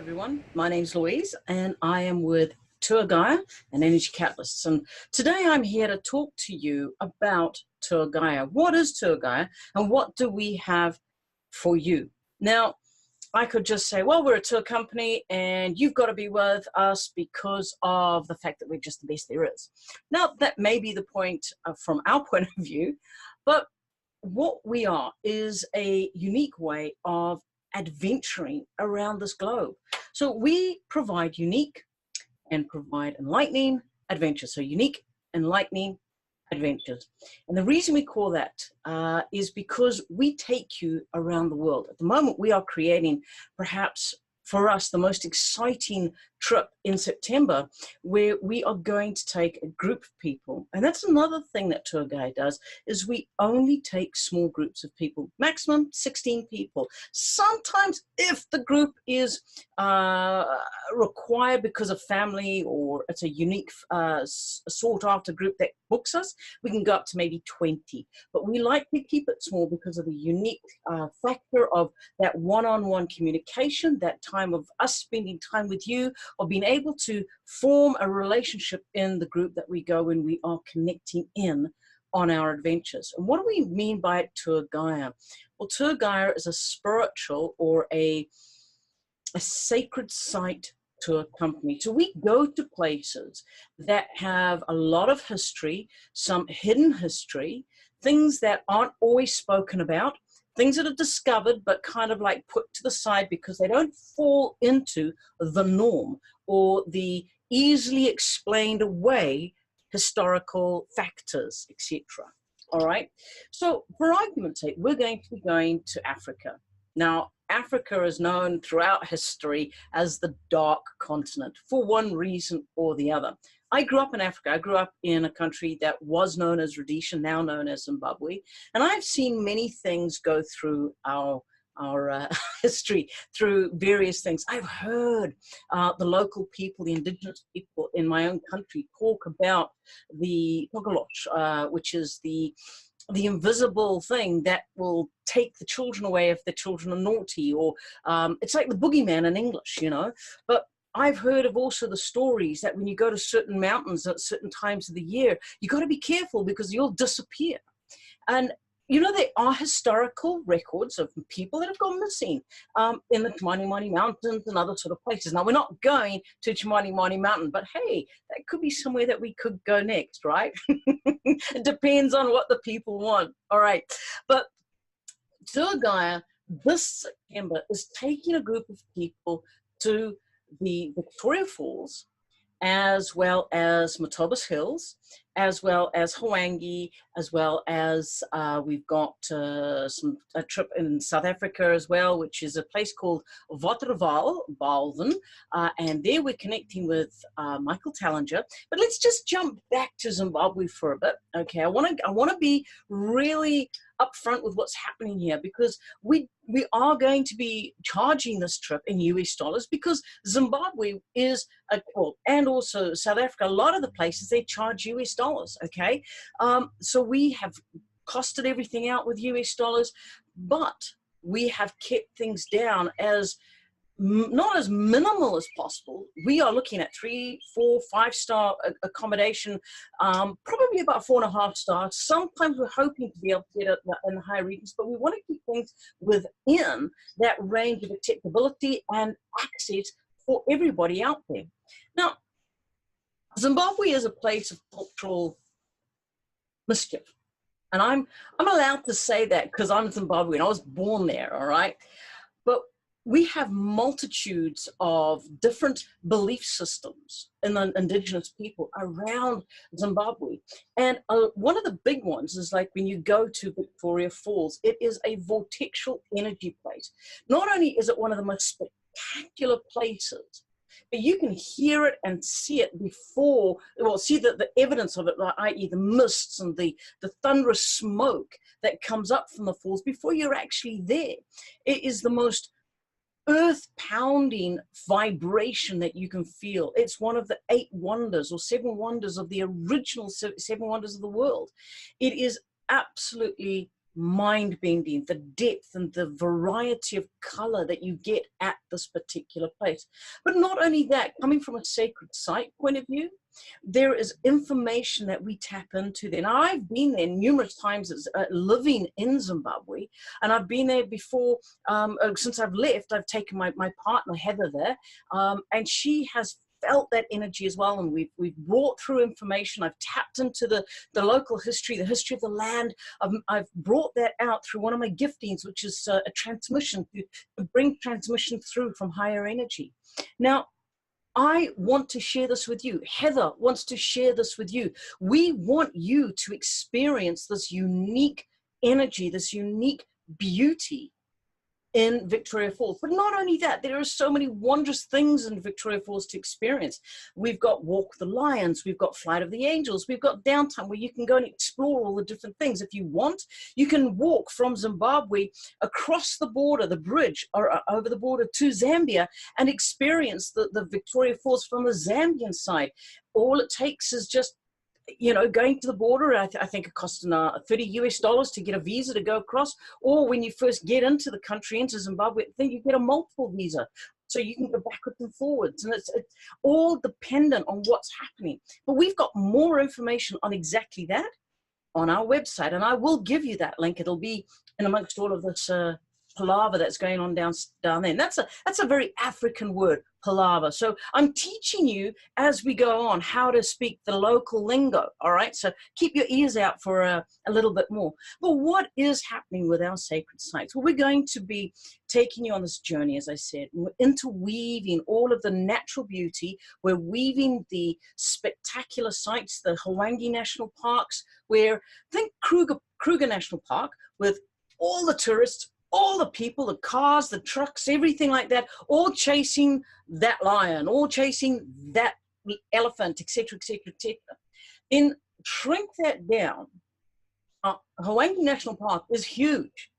Everyone, my name's Louise and I am with Tour Gaia and Energy Catalysts, and today I'm here to talk to you about Tour Gaia. What is Tour Gaia and what do we have for you? Now, I could just say, well, we're a tour company and you've got to be with us because of the fact that we're just the best there is. Now, that may be the point from our point of view, but what we are is a unique way of adventuring around this globe. So we provide unique and provide enlightening adventures. So unique, enlightening adventures. And the reason we call that is because we take you around the world. At the moment, we are creating perhaps for us the most exciting trip in September, where we are going to take a group of people. And that's another thing that Tour Guide does, is we only take small groups of people, maximum 16 people. Sometimes if the group is required because of family or it's a unique sought after group that books us, we can go up to maybe 20. But we like to keep it small because of the unique factor of that one-on-one communication, that time of us spending time with you, or being able to form a relationship in the group that we go when we are connecting in on our adventures. And what do we mean by Tour Gaia? Well, Tour Gaia is a spiritual or a sacred site tour company. So we go to places that have a lot of history, some hidden history, things that aren't always spoken about, things that are discovered but kind of like put to the side because they don't fall into the norm or the easily explained away historical factors, etc. All right. So for argument's sake, we're going to be going to Africa. Now, Africa is known throughout history as the dark continent for one reason or the other. I grew up in Africa. I grew up in a country that was known as Rhodesia, now known as Zimbabwe. And I've seen many things go through our history, through various things. I've heard the local people, the indigenous people in my own country talk about the Togolosh, which is the invisible thing that will take the children away if the children are naughty, or it's like the boogeyman in English, you know. But I've heard of also the stories that when you go to certain mountains at certain times of the year, you got to be careful because you'll disappear. And you know, there are historical records of people that have gone missing in the Chimani Mountains and other sort of places. Now, we're not going to Chimani Mountain, but hey, that could be somewhere that we could go next, right? It depends on what the people want. All right. But Tour Gaia this September is taking a group of people to the Victoria Falls, as well as Matobas Hills, as well as Hawangi, as well as we've got a trip in South Africa as well, which is a place called Waterval, and there we're connecting with Michael Tallinger. But let's just jump back to Zimbabwe for a bit. Okay, I want to be really upfront with what's happening here, because we are going to be charging this trip in US dollars, because Zimbabwe is and also South Africa, a lot of the places they charge US dollars. Okay, so we have costed everything out with US dollars, but we have kept things down as not as minimal as possible. We are looking at 3, 4, 5-star accommodation, probably about 4.5 stars. Sometimes we're hoping to be able to get it in the higher regions, but we want to keep things within that range of acceptability and access for everybody out there. Now, Zimbabwe is a place of cultural mischief. And I'm allowed to say that because I'm Zimbabwean. I was born there, all right? But we have multitudes of different belief systems in the indigenous people around Zimbabwe. And one of the big ones is like when you go to Victoria Falls, it is a vortexual energy place. Not only is it one of the most spectacular places, but you can hear it and see it before, well, see the evidence of it, i.e. the mists and the thunderous smoke that comes up from the falls before you're actually there. It is the most earth-pounding vibration that you can feel. It's one of the 8 wonders or 7 wonders of the original 7 wonders of the world. It is absolutely mind-bending, the depth and the variety of color that you get at this particular place. But not only that, coming from a sacred site point of view, there is information that we tap into there. Now, I've been there numerous times as living in Zimbabwe, and I've been there before. Since I've left, I've taken my partner Heather there, and she has felt that energy as well, and we've brought through information. I've tapped into the local history, the history of the land. I've brought that out through one of my giftings, which is a transmission, to bring transmission through from higher energy. Now, I want to share this with you. Heather wants to share this with you. We want you to experience this unique energy, this unique beauty in Victoria Falls. But not only that, there are so many wondrous things in Victoria Falls to experience. We've got Walk the Lions, we've got Flight of the Angels, we've got Downtime, where you can go and explore all the different things. If you want, you can walk from Zimbabwe across the border, the bridge, or over the border to Zambia, and experience the Victoria Falls from the Zambian side. All it takes is just, you know, going to the border. I think it costs $30 to get a visa to go across, or when you first get into the country, into Zimbabwe, I think you get a multiple visa, so you can go backwards and forwards, and it's all dependent on what's happening. But we've got more information on exactly that on our website, and I will give you that link. It'll be in amongst all of this palaver that's going on down there. And that's a very African word, palaver. So I'm teaching you as we go on how to speak the local lingo. All right, so keep your ears out for a little bit more. But what is happening with our sacred sites? Well, we're going to be taking you on this journey, as I said. We're interweaving all of the natural beauty. We're weaving the spectacular sites, the Hawangi National Parks, where, think Kruger National Park, with all the tourists, all the people, the cars, the trucks, everything like that, all chasing that lion, all chasing that elephant, etc., etc., etc. Then shrink that down. Hawaii National Park is huge.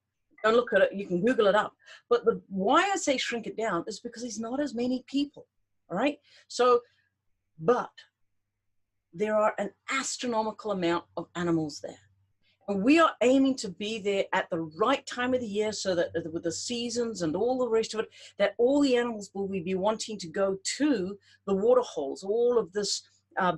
Go look at it. You can Google it up. But why I say shrink it down is because there's not as many people. All right. So, but there are an astronomical amount of animals there. And we are aiming to be there at the right time of the year, so that with the seasons and all the rest of it, that all the animals will be wanting to go to the water holes. All of this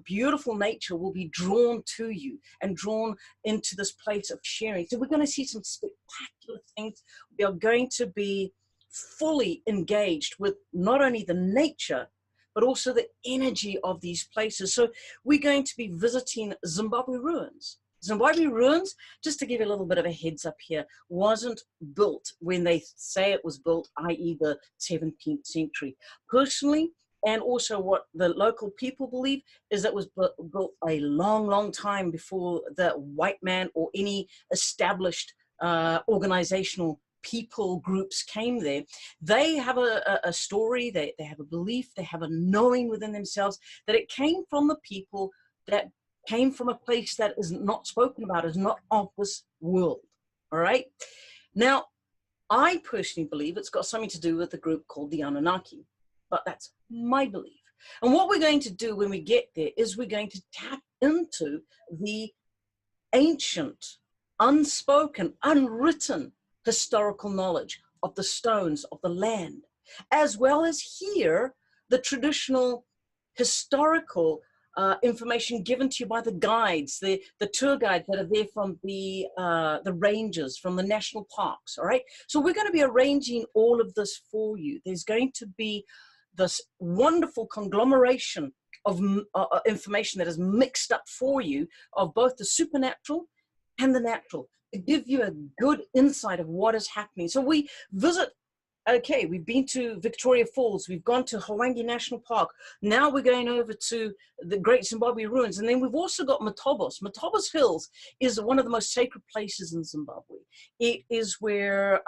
beautiful nature will be drawn to you and drawn into this place of sharing. So we're going to see some spectacular things. We are going to be fully engaged with not only the nature, but also the energy of these places. So we're going to be visiting Zimbabwe ruins. Zimbabwe ruins, just to give you a little bit of a heads up here, wasn't built when they say it was built, i.e. the 17th century. Personally, and also what the local people believe, is that it was built a long, long time before the white man or any established organizational people groups came there. They have a story, they have a belief, they have a knowing within themselves that it came from the people that came from a place that is not spoken about, is not of this world. All right. Now, I personally believe it's got something to do with the group called the Anunnaki, but that's my belief. And what we're going to do when we get there is we're going to tap into the ancient, unspoken, unwritten historical knowledge of the stones, of the land, as well as hear the traditional historical information given to you by the guides, the tour guides that are there from the rangers, from the national parks. All right. So we're going to be arranging all of this for you. There's going to be this wonderful conglomeration of information that is mixed up for you, of both the supernatural and the natural, to give you a good insight of what is happening. So we visit. Okay, we've been to Victoria Falls, we've gone to Hawangi National Park, now we're going over to the Great Zimbabwe Ruins, and then we've also got Matobos. Matobos Hills is one of the most sacred places in Zimbabwe. It is where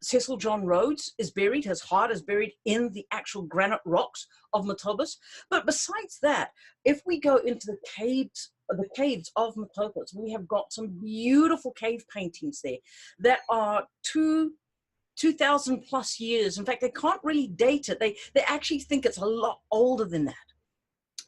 Cecil John Rhodes is buried. His heart is buried in the actual granite rocks of Matobos. But besides that, if we go into the caves of Matobos, we have got some beautiful cave paintings there that are 2,000 plus years. In fact, they can't really date it. They actually think it's a lot older than that.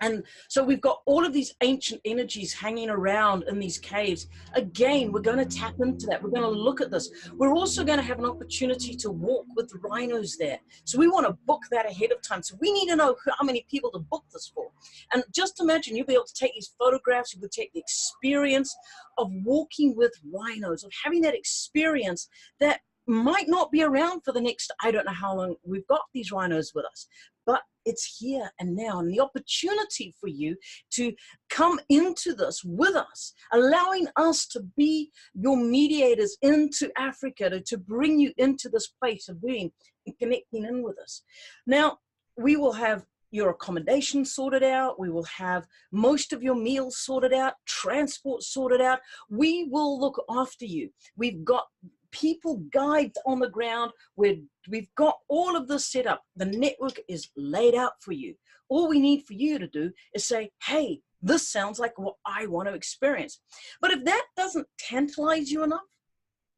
And so we've got all of these ancient energies hanging around in these caves. Again, we're going to tap into that. We're going to look at this. We're also going to have an opportunity to walk with rhinos there. So we want to book that ahead of time. So we need to know how many people to book this for. And just imagine you'll be able to take these photographs, you will take the experience of walking with rhinos, of having that experience that might not be around for the next, I don't know how long we've got these rhinos with us, but it's here and now. And the opportunity for you to come into this with us, allowing us to be your mediators into Africa, to bring you into this place of being and connecting in with us. Now, we will have your accommodation sorted out. We will have most of your meals sorted out, transport sorted out. We will look after you. We've got people guides on the ground where we've got all of this set up. The network is laid out for you. All we need for you to do is say, hey, this sounds like what I want to experience. But if that doesn't tantalize you enough,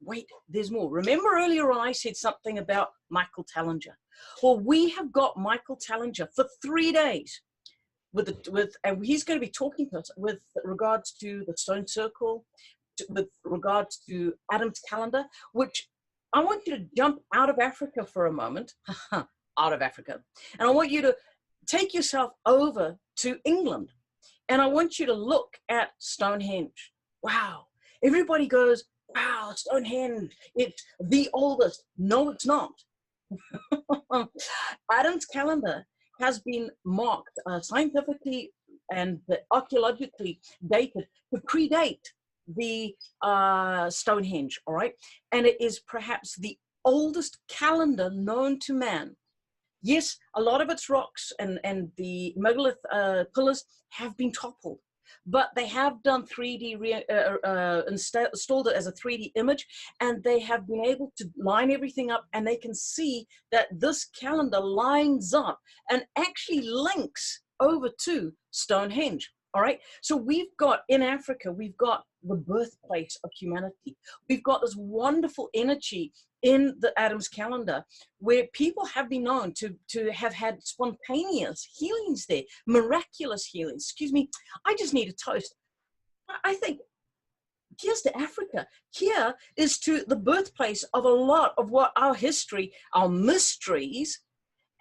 wait, there's more. Remember earlier on I said something about Michael Tallinger. Well, we have got Michael Tallinger for 3 days and he's going to be talking to us with regards to the stone circle, with regards to Adam's calendar, which I want you to jump out of Africa for a moment, out of Africa, and I want you to take yourself over to England, and I want you to look at Stonehenge. Wow, everybody goes, wow, Stonehenge, it's the oldest. No, it's not. Adam's calendar has been marked scientifically and archaeologically dated to predate the Stonehenge, all right? And it is perhaps the oldest calendar known to man. Yes, a lot of its rocks and the megalith pillars have been toppled, but they have done 3D, installed it as a 3D image, and they have been able to line everything up, and they can see that this calendar lines up and actually links over to Stonehenge. All right, so we've got in Africa, we've got the birthplace of humanity. We've got this wonderful energy in the Adam's calendar where people have been known to have had spontaneous healings there, miraculous healings. Excuse me, I just need a toast. I think here's to Africa. Here is to the birthplace of a lot of what our history, our mysteries,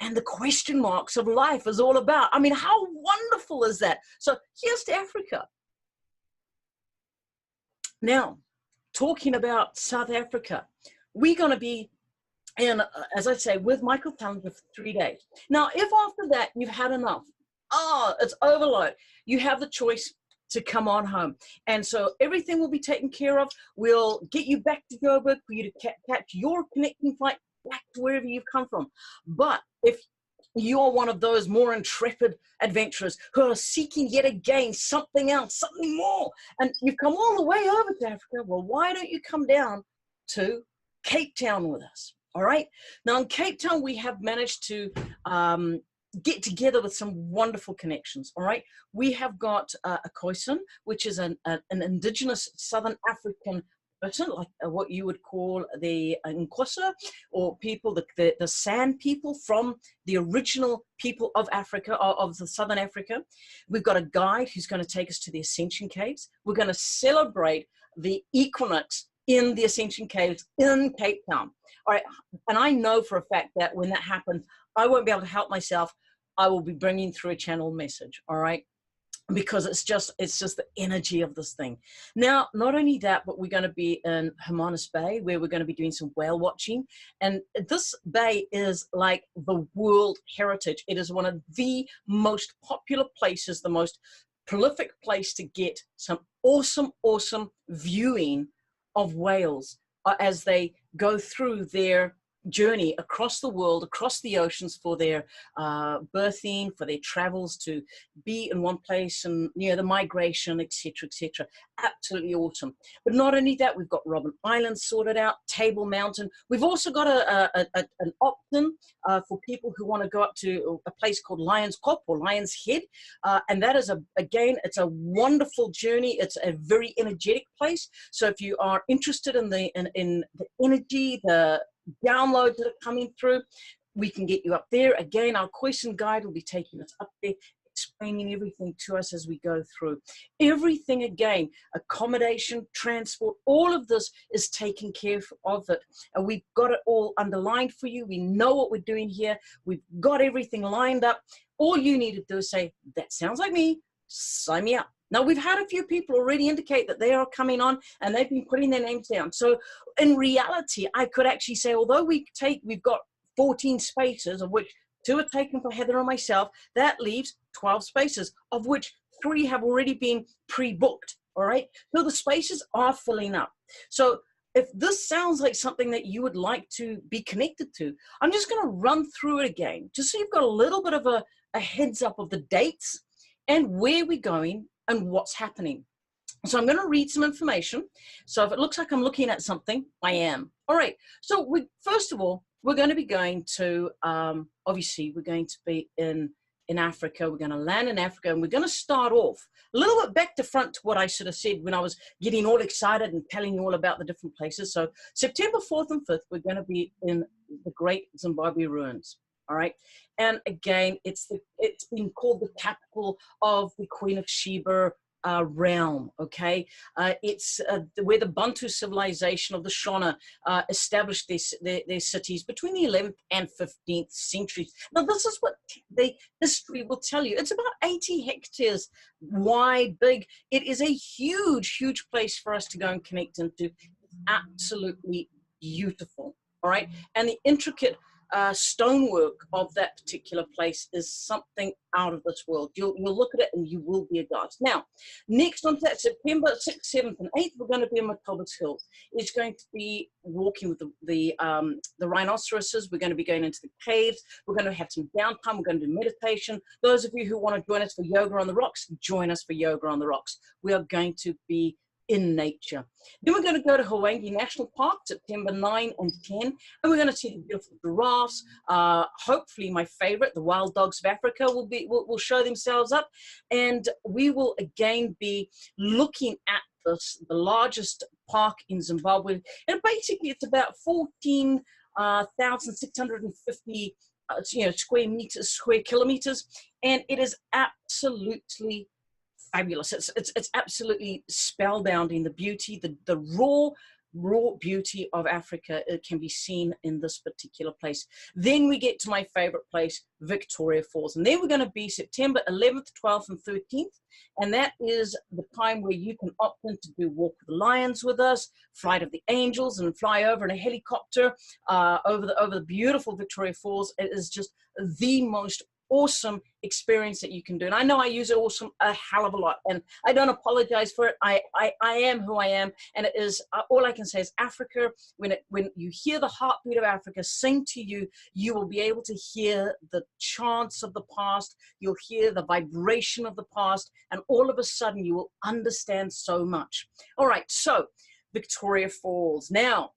and the question marks of life is all about. I mean, how wonderful is that? So here's to Africa. Now, talking about South Africa, we're going to be in, as I say, with Michael Tallinger for 3 days. Now, if after that you've had enough, it's overload, you have the choice to come on home. And so everything will be taken care of. We'll get you back to Joburg for you to catch your connecting flight back to wherever you've come from. But if you're one of those more intrepid adventurers who are seeking yet again something else, something more, and you've come all the way over to Africa, well, why don't you come down to Cape Town with us? All right. Now in Cape Town, we have managed to get together with some wonderful connections. All right. We have got a Khoisan, which is an indigenous Southern African person, like what you would call the Nkosa, or people, the San people from the original people of Africa, of the Southern Africa. We've got a guide who's going to take us to the Ascension Caves. We're going to celebrate the equinox in the Ascension Caves in Cape Town. All right, and I know for a fact that when that happens, I won't be able to help myself. I will be bringing through a channel message, all right? Because it's just the energy of this thing. Now, not only that, but we're going to be in Hermanus Bay, where we're going to be doing some whale watching. And this bay is like the world heritage. It is one of the most popular places, the most prolific place to get some awesome, awesome viewing of whales as they go through their journey across the world, across the oceans for their birthing, for their travels to be in one place, and the migration, etc., etc. Absolutely awesome. But not only that, we've got Robben Island sorted out, Table Mountain. We've also got an opt-in for people who want to go up to a place called Lion's Kop or Lion's Head, and that is again, it's a wonderful journey. It's a very energetic place. So if you are interested in the energy, the downloads that are coming through, we can get you up there. Again, our Khoisan guide will be taking us up there. explaining everything to us as we go through. Everything, again, accommodation, transport, all of this is taken care of it. And we've got it all underlined for you. We know what we're doing here. We've got everything lined up. All you need to do is say, that sounds like me, sign me up. Now, we've had a few people already indicate that they are coming on and they've been putting their names down. So in reality, I could actually say, although we've got 14 spaces, of which 2 are taken for Heather and myself, that leaves 12 spaces, of which 3 have already been pre-booked, all right? So the spaces are filling up. So if this sounds like something that you would like to be connected to, I'm just gonna run through it again, just so you've got a little bit of a heads up of the dates and where we're going and what's happening. So I'm going to read some information. So if it looks like I'm looking at something, I am. All right. So first of all, we're going to be going to, obviously, we're going to be in Africa. We're going to land in Africa, and we're going to start off a little bit back to front to what I sort of said when I was getting all excited and telling you all about the different places. So September 4th and 5th, we're going to be in the Great Zimbabwe Ruins. All right. And again, it's been called the capital of the Queen of Sheba realm. Okay. It's where the Bantu civilization of the Shona established their cities between the 11th and 15th centuries. Now, this is what the history will tell you. It's about 80 hectares wide, big. It is a huge, huge place for us to go and connect into. It's absolutely beautiful. All right. And the intricate stonework of that particular place is something out of this world. You'll look at it and you will be aghast. Now, next on that, September 6th, 7th, and 8th, we're going to be in Matobas Hills. It's going to be walking with the rhinoceroses. We're going to be going into the caves. We're going to have some downtime. We're going to do meditation. Those of you who want to join us for Yoga on the Rocks, join us for Yoga on the Rocks. We are going to be in nature. Then we're going to go to Hawangi National Park, September 9 and 10, and we're going to see the beautiful giraffes. Hopefully, my favorite, the wild dogs of Africa, will show themselves up, and we will again be looking at the largest park in Zimbabwe. And basically, it's about 14,650 square kilometers, and it is absolutely fabulous. It's absolutely spellbinding. The beauty, the raw beauty of Africa, it can be seen in this particular place. Then we get to my favorite place, Victoria Falls, and then we're going to be September 11th, 12th, and 13th, and that is the time where you can opt in to do Walk with the Lions with us, Flight of the Angels, and fly over in a helicopter over the beautiful Victoria Falls. It is just the most awesome experience that you can do. And I know I use awesome a hell of a lot, and I don't apologize for it. I am who I am, and it is all I can say is Africa. When you hear the heartbeat of Africa sing to you, you will be able to hear the chants of the past. You'll hear the vibration of the past, and all of a sudden you will understand so much. All right, so Victoria Falls. Now,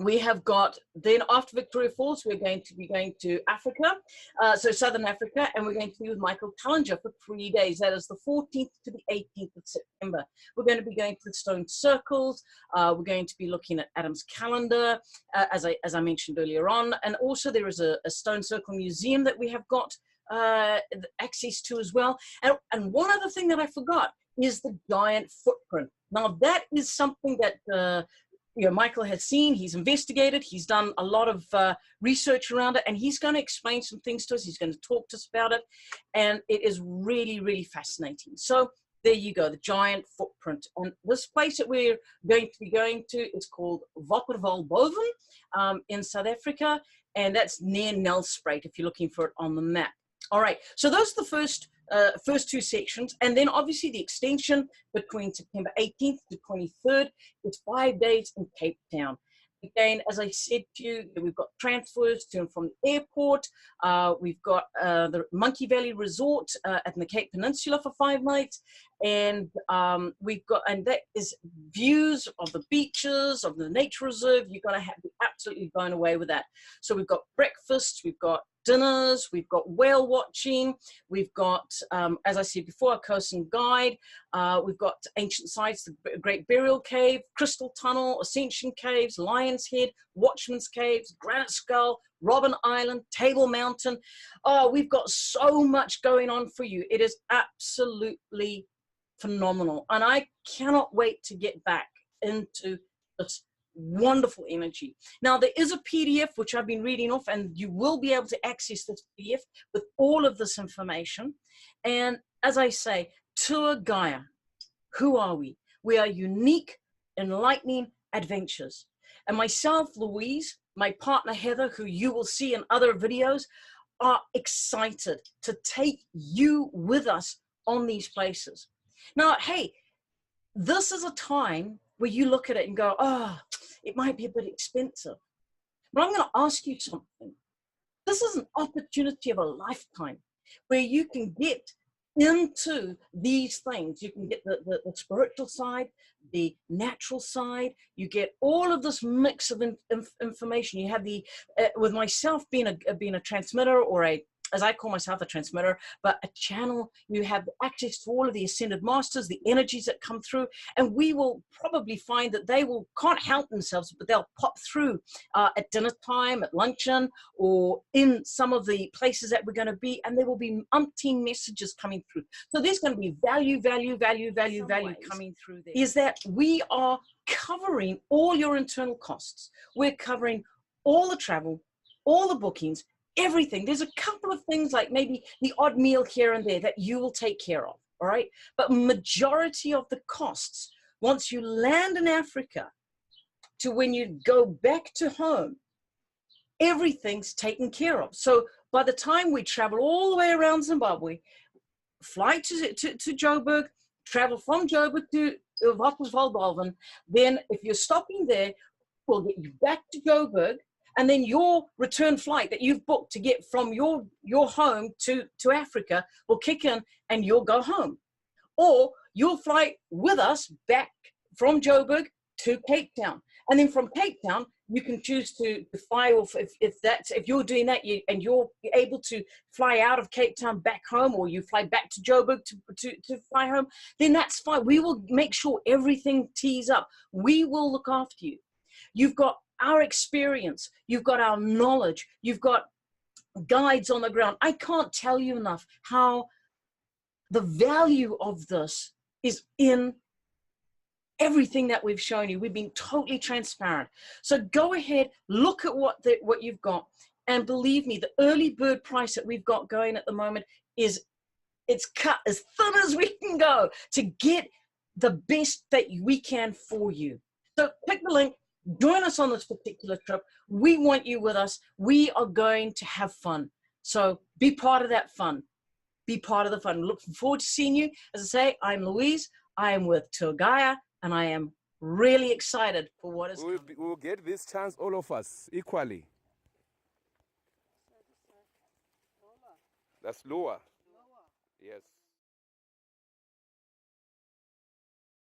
we have got, then after Victoria Falls, we're going to be going to Africa, so Southern Africa, and we're going to be with Michael Callinger for 3 days. That is the 14th to the 18th of September. We're going to be going to the Stone Circles. We're going to be looking at Adam's calendar, as I mentioned earlier on. And also there is a Stone Circle museum that we have got access to as well. And one other thing that I forgot is the giant footprint. Now that is something that Michael has seen, he's investigated, he's done a lot of research around it, and he's going to explain some things to us. He's going to talk to us about it, and it is really, really fascinating. So there you go, the giant footprint. And this place that we're going to be going to is called Waterval Boven in South Africa, and that's near Nelspruit if you're looking for it on the map. All right, so those are the first two sections, and then obviously the extension between September 18th to 23rd is 5 days in Cape Town. Again, as I said to you, we've got transfers to and from the airport. We've got the Monkey Valley Resort at the Cape Peninsula for 5 nights, and we've got, and that is views of the beaches, of the nature reserve. You're going to be absolutely blown away with that. So we've got breakfast, we've got dinners, we've got whale watching, we've got, as I said before, a coastal guide, we've got ancient sites, the Great Burial Cave, Crystal Tunnel, Ascension Caves, Lion's Head, Watchman's Caves, Granite Skull, Robin Island, Table Mountain. Oh, we've got so much going on for you. It is absolutely phenomenal. And I cannot wait to get back into this wonderful energy. Now, there is a PDF which I've been reading off, and you will be able to access this PDF with all of this information. And as I say, Tour Gaia, who are we? We are unique, enlightening adventures. And myself, Louise, my partner Heather, who you will see in other videos, are excited to take you with us on these places. Now, hey, this is a time where you look at it and go, oh, it might be a bit expensive. But I'm going to ask you something. This is an opportunity of a lifetime where you can get into these things. You can get the spiritual side, the natural side. You get all of this mix of information. You have the, with myself being a transmitter, or a, as I call myself, a transmitter, but a channel, you have access to all of the ascended masters, the energies that come through, and we will probably find that they can't help themselves, but they'll pop through at dinner time, at luncheon, or in some of the places that we're going to be, and there will be umpteen messages coming through. So there's going to be value coming through there. Is that we are covering all your internal costs. We're covering all the travel, all the bookings, everything. There's a couple of things like maybe the odd meal here and there that you will take care of, all right? But majority of the costs, once you land in Africa to when you go back to home, everything's taken care of. So by the time we travel all the way around Zimbabwe, fly to Joburg, travel from Joburg to Wattelswaldhaven, then if you're stopping there, we'll get you back to Joburg, and then your return flight that you've booked to get from your home to Africa will kick in, and you'll go home. Or you'll fly with us back from Joburg to Cape Town. And then from Cape Town, you can choose to fly off if you're doing that, and you're able to fly out of Cape Town back home, or you fly back to Joburg to fly home, then that's fine. We will make sure everything tees up. We will look after you. You've got our experience, you've got our knowledge, you've got guides on the ground. I can't tell you enough how the value of this is in everything that we've shown you. We've been totally transparent. So go ahead, look at what you've got, and believe me, the early bird price that we've got going at the moment it's cut as thin as we can go to get the best that we can for you. So click the link. Join us on this particular trip. We want you with us. We are going to have fun. So be part of that fun. Be part of the fun. Looking forward to seeing you. As I say, I'm Louise. I am with Tour Gaia, and I am really excited for what is coming. We'll get this chance, all of us, equally. That's lower. Yes.